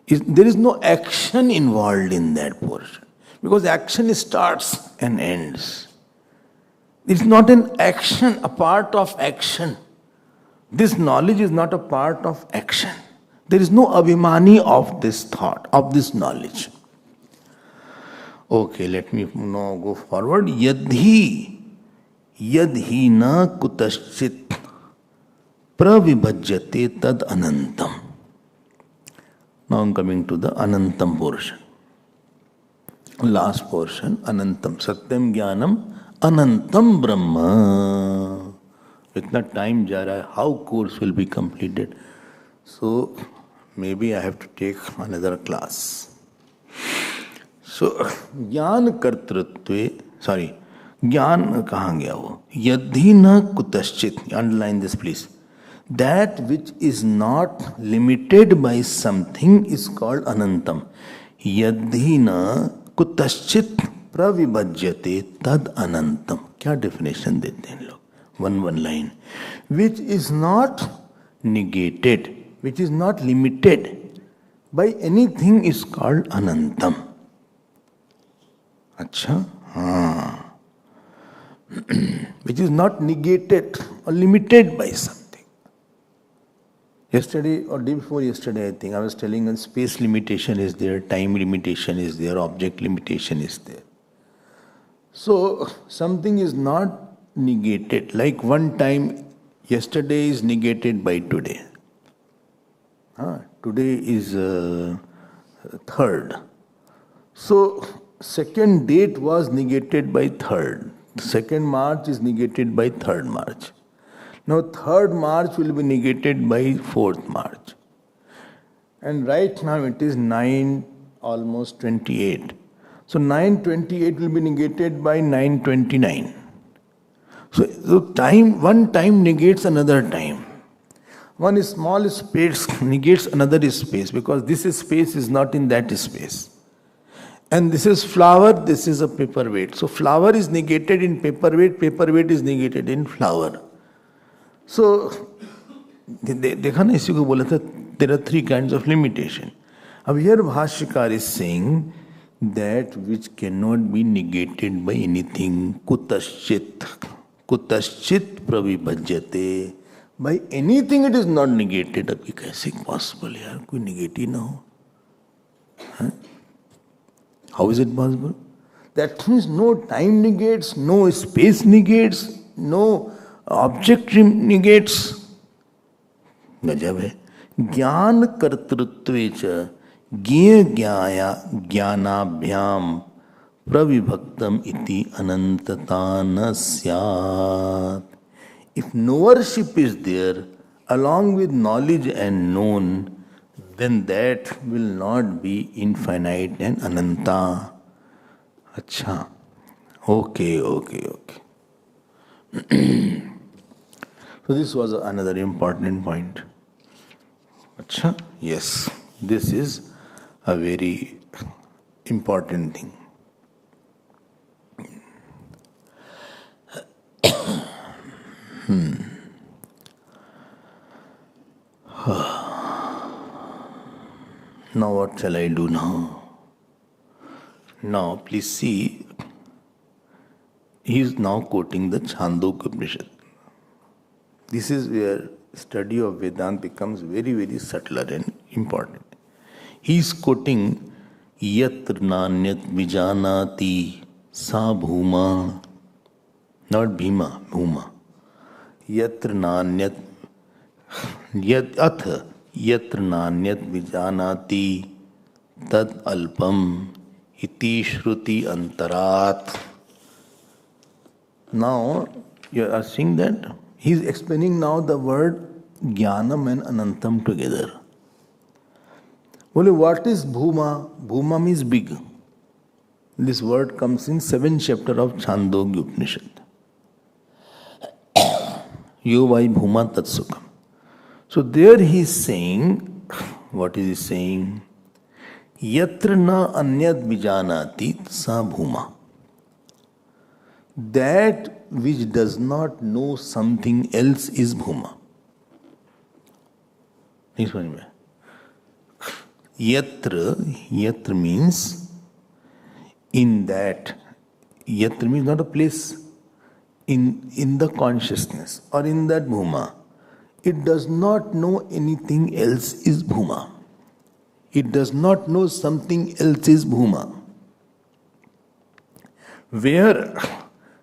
There is no action involved in that portion. Because action starts and ends. It's not an action, a part of action. This knowledge is not a part of action. There is no abhimani of this thought, of this knowledge. Okay, let me now go forward. Yadhi na kutaschit pravibhajyate tad anantam. Now I'm coming to the anantam portion. Last portion, anantam. Satyam jnanam anantam brahma. Itna time ja raha hai, how course will be completed? So maybe I have to take another class. So, ज्ञान कर्तृत्वे, ज्ञान कहाँ गया वो? यदि न कुतश्चित, underline this please. That which is not limited by something is called anantam. यदि न कुतश्चित प्रविभज्यते तद अनंतम. क्या definition देते हैं लोग? One line. Which is not negated, which is not limited by anything is called anantam. Acha? हाँ. Which is not negated or limited by something. Yesterday or day before yesterday, I think I was telling that space limitation is there, time limitation is there, object limitation is there. So something is not negated. Like one time, yesterday is negated by today. Today is third. So second date was negated by third. 2nd March is negated by 3rd March. Now 3rd March will be negated by 4th March. And right now it is 9, almost 28. So 9:28 will be negated by 9:29. So time, one time negates another time. One small space negates another space because this space is not in that space. And this is flower, this is a paperweight. So flower is negated in paperweight, paperweight is negated in flower. So, देखा ना इसी को बोला था, there are 3 kinds of limitation. अब here Bhashyakar is saying that which cannot be negated by anything, kutaschit pravibhajyate. By anything it is not negated. अब ये कैसे possible यार, कोई negative ना हो? How is it possible? That means no time negates, no space negates, no object negates. गजब है. ज्ञान कर्तृत्वे च ज्ञेय ज्ञानाभ्याम प्रविभक्तम इति अनंतता न स्यात्. If knowership is there along with knowledge and known, then that will not be infinite and ananta. Acha. Okay. So this was another important point. Acha. Yes, this is a very important thing. Now what shall I do now? Now please see, he is now quoting the Chandogya Upanishad. This is where study of Vedanta becomes very, very subtler and important. He is quoting Yatra Nanyat Vijanati Sa Bhuma, not Bhima, Bhuma. Yatra Nanyat Ath Yatra Nanyat Vijanati Tad Alpam Iti Shruti Antarat. Now you are seeing that he is explaining now the word Jnanam and Anantam together. Well, what is Bhuma? Bhuma means big. This word comes in 7th chapter of Chandogya Upanishad. Yo vai Bhuma Tatsukam. So there he is saying, what is he saying? Yatra na anyad vijanati sa bhuma. That which does not know something else is bhuma. Yatra means in that. Yatra means not a place. In the consciousness or in that bhuma. It does not know anything else is bhuma. It does not know something else is bhuma. Where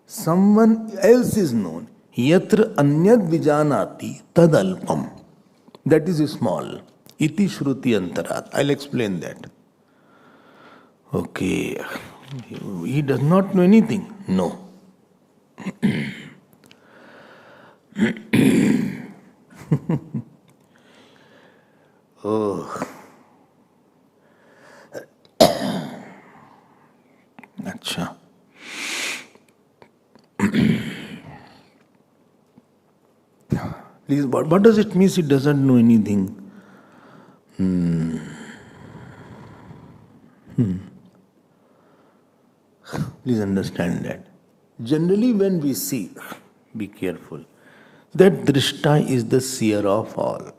someone else is known, yatra anyad vijanati tadalpam. That is small. Iti shruti antarat. I'll explain that. Okay. He does not know anything. No. Oh. Acha. Please, what does it mean? He doesn't know anything. Please understand that. Generally, when we see, be careful, that drishta is the seer of all.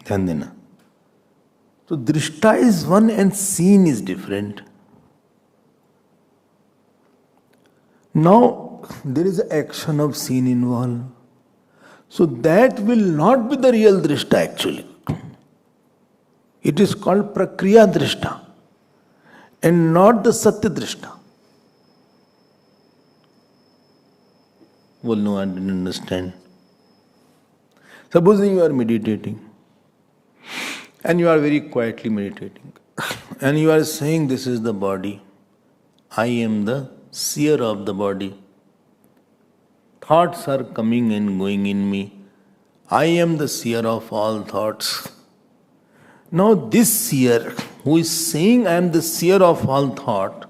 Dhyan dena. So, drishta is one and seen is different. Now, there is an action of seen involved. So, that will not be the real drishta actually. It is called prakriya drishta and not the satya drishta. Well, no, I didn't understand. Supposing you are meditating and you are very quietly meditating and you are saying, this is the body, I am the seer of the body. Thoughts are coming and going in me. I am the seer of all thoughts. Now this seer who is saying I am the seer of all thought,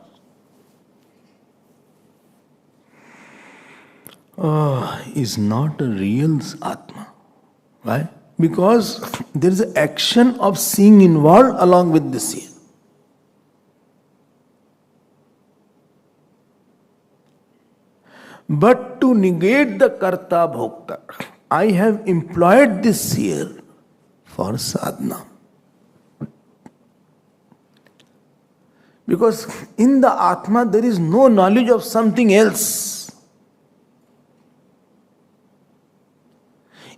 is not a real Atma. Why? Because there is an action of seeing involved along with the seer. But to negate the karta bhokta, I have employed this seer for sadhana. Because in the Atma there is no knowledge of something else.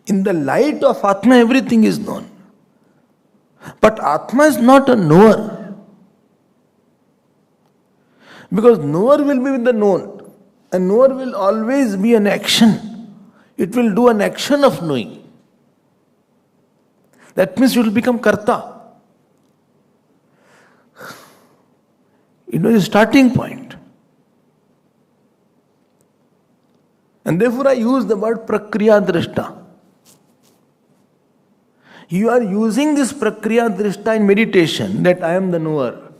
In the light of Atma, everything is known. But Atma is not a knower. Because knower will be with the known. And knower will always be an action. It will do an action of knowing. That means it will become karta. It was a starting point. And therefore I use the word prakriya drishta. You are using this prakriya drishta in meditation, that I am the knower,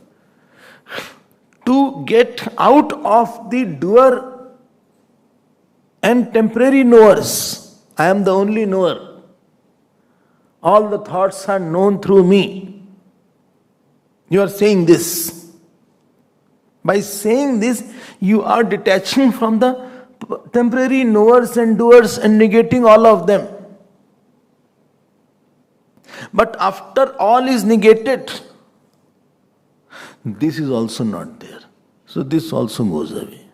to get out of the doer and temporary knowers. I am the only knower. All the thoughts are known through me. You are saying this. By saying this, you are detaching from the temporary knowers and doers and negating all of them. But after all is negated, this is also not there. So this also goes away.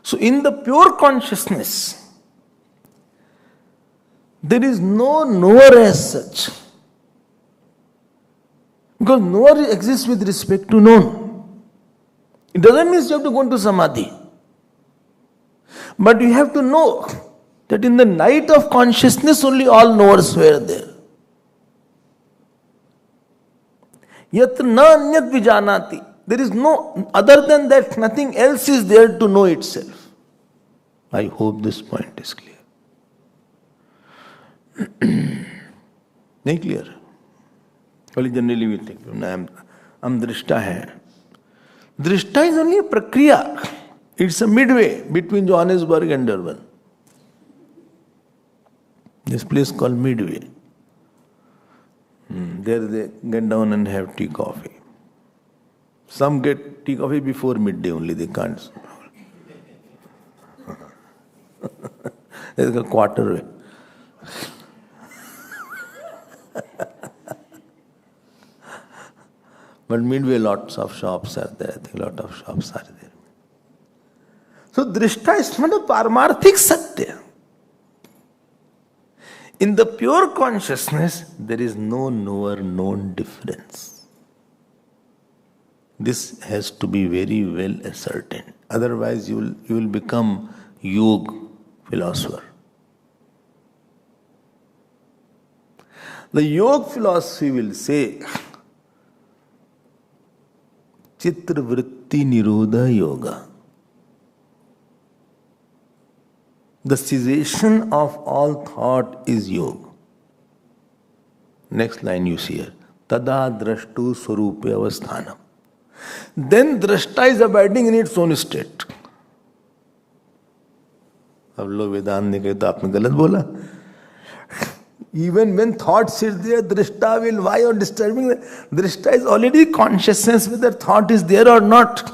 So in the pure consciousness, there is no knower as such. Because knower exists with respect to known. It doesn't mean you have to go into samadhi. But you have to know that in the night of consciousness only all knowers were there. Yat na anyat vijanati. There is no, other than that, nothing else is there to know itself. I hope this point is clear. नहीं clear? Only generally we think, हम दृष्टा है. Drishta is only a prakriya. It's a midway between Johannesburg and Durban. This place called Midway. There they get down and have tea, coffee. Some get tea, coffee before midday only, they can't. There's a quarter way. But midway lots of shops are there. I think a lot of shops are there. So Drishta is not a paramarthik satya. In the pure consciousness, there is no knower known difference. This has to be very well ascertained. Otherwise, you will become yoga philosopher. The yoga philosophy will say, Chitra Vritti Nirodha Yoga. The cessation of all thought is yoga. Next line you see here. Tada drashtu swarupe avasthanam. Then drashta is abiding in its own state. अब लोग वेदांत ने कहे तो आपने गलत बोला. Even when thought sits there, drishta will, why you are disturbing? Drishta is already consciousness whether thought is there or not.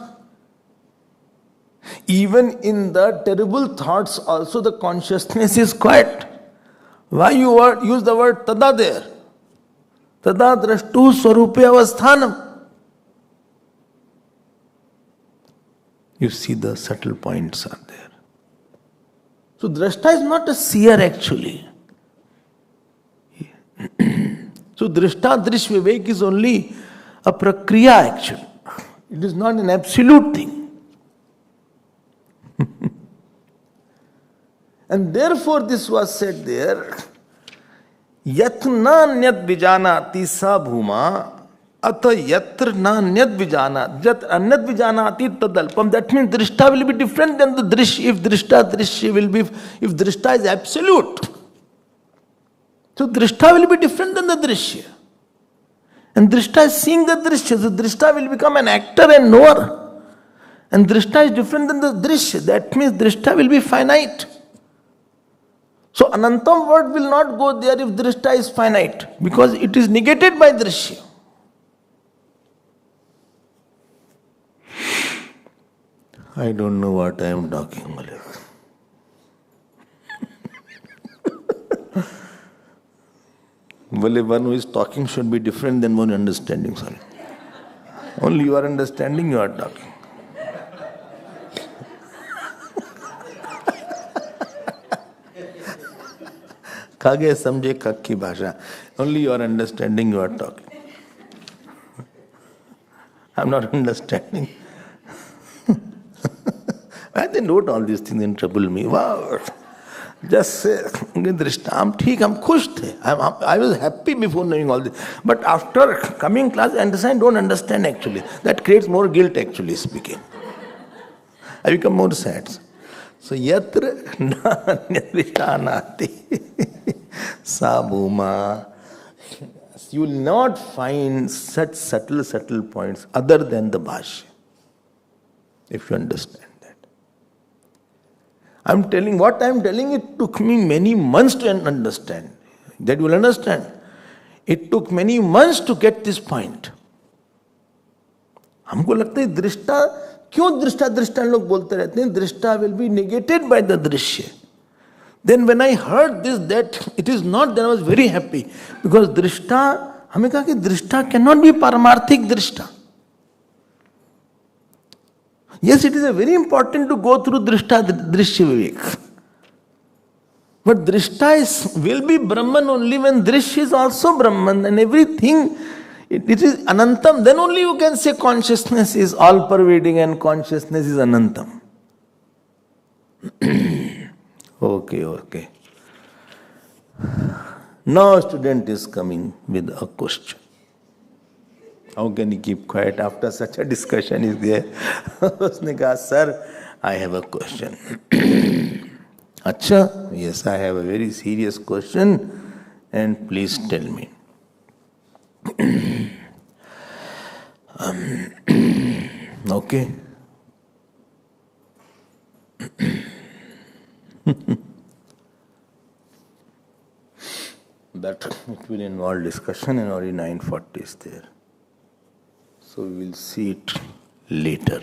Even in the terrible thoughts also the consciousness is quiet. Why you use the word tada there? Tada drashtu swarupe avasthanam. You see the subtle points are there. So drashta is not a seer actually. So drishta drish vivek is only a prakriya actually. It is not an absolute thing. And therefore this was said there, yat na anyat vijanati sa bhuma ata yatra na anyat vijanat yat anyat vijanati tadalpam. That means drishta will be different than the drish. If drishta will be, if drishta is absolute, so drishta will be different than the drishya. And drishta is seeing the drishya, so drishta will become an actor and knower. And drishta is different than the drishya. That means drishta will be finite. So anantam word will not go there if drishta is finite, because it is negated by drishya. I don't know what I am talking about. Well, one who is talking should be different than one understanding. Sorry. Only you are understanding, you are talking. Kage samjhe kak ki bhasha. Only you are understanding, you are talking. I am not understanding. Why they note all these things and trouble me? Wow. Just say, Drishta, I'm theek, I'm khush the. I was happy before knowing all this. But after coming class, I don't understand actually. That creates more guilt actually speaking. I become more sad. So, yatra nati sabhuma. You will not find such subtle points other than the bhashya. If you understand that. What I am telling, it took me many months to understand. That you will understand. It took many months to get this point. हमको लगता है दृष्टा, क्यों दृष्टा लोग बोलते रहते हैं, दृष्टा will be negated by the दृश्य. Then when I heard this, that it is not, then I was very happy. Because दृष्टा, हमें कहा कि दृष्टा cannot be paramarthik दृष्टा. Yes, it is a very important to go through drishta, drishya vivek. But drishta will be Brahman only when drishya is also Brahman, and everything, it is anantam. Then only you can say consciousness is all pervading and consciousness is anantam. Okay. Now student is coming with a question. How can he keep quiet after such a discussion is there? Usne kaha, sir, I have a question. Acha, yes, I have a very serious question. and please tell me. Okay? That it will involve discussion, and already 9:40 is there. So we will see it later.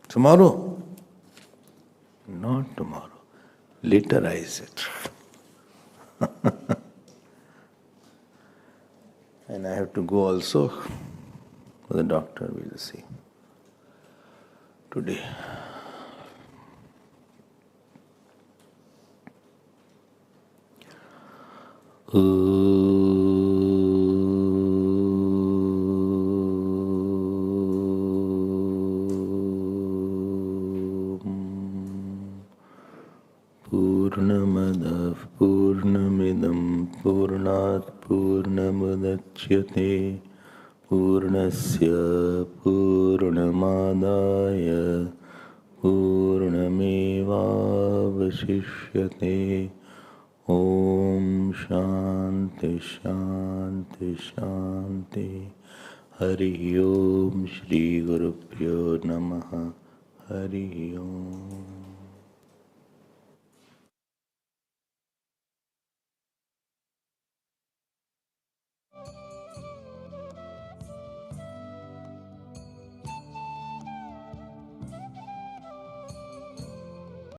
Tomorrow? Not tomorrow. Later, I said. And I have to go also. The doctor will see today. Purnamadav Purnamidam Purnat Purnamudachyate Purnasya Purnamadaya Purnamevavashishyate. Om Shanti Shanti Shanti. Hari Om Shri Gurubhyo Namaha. Hari Om.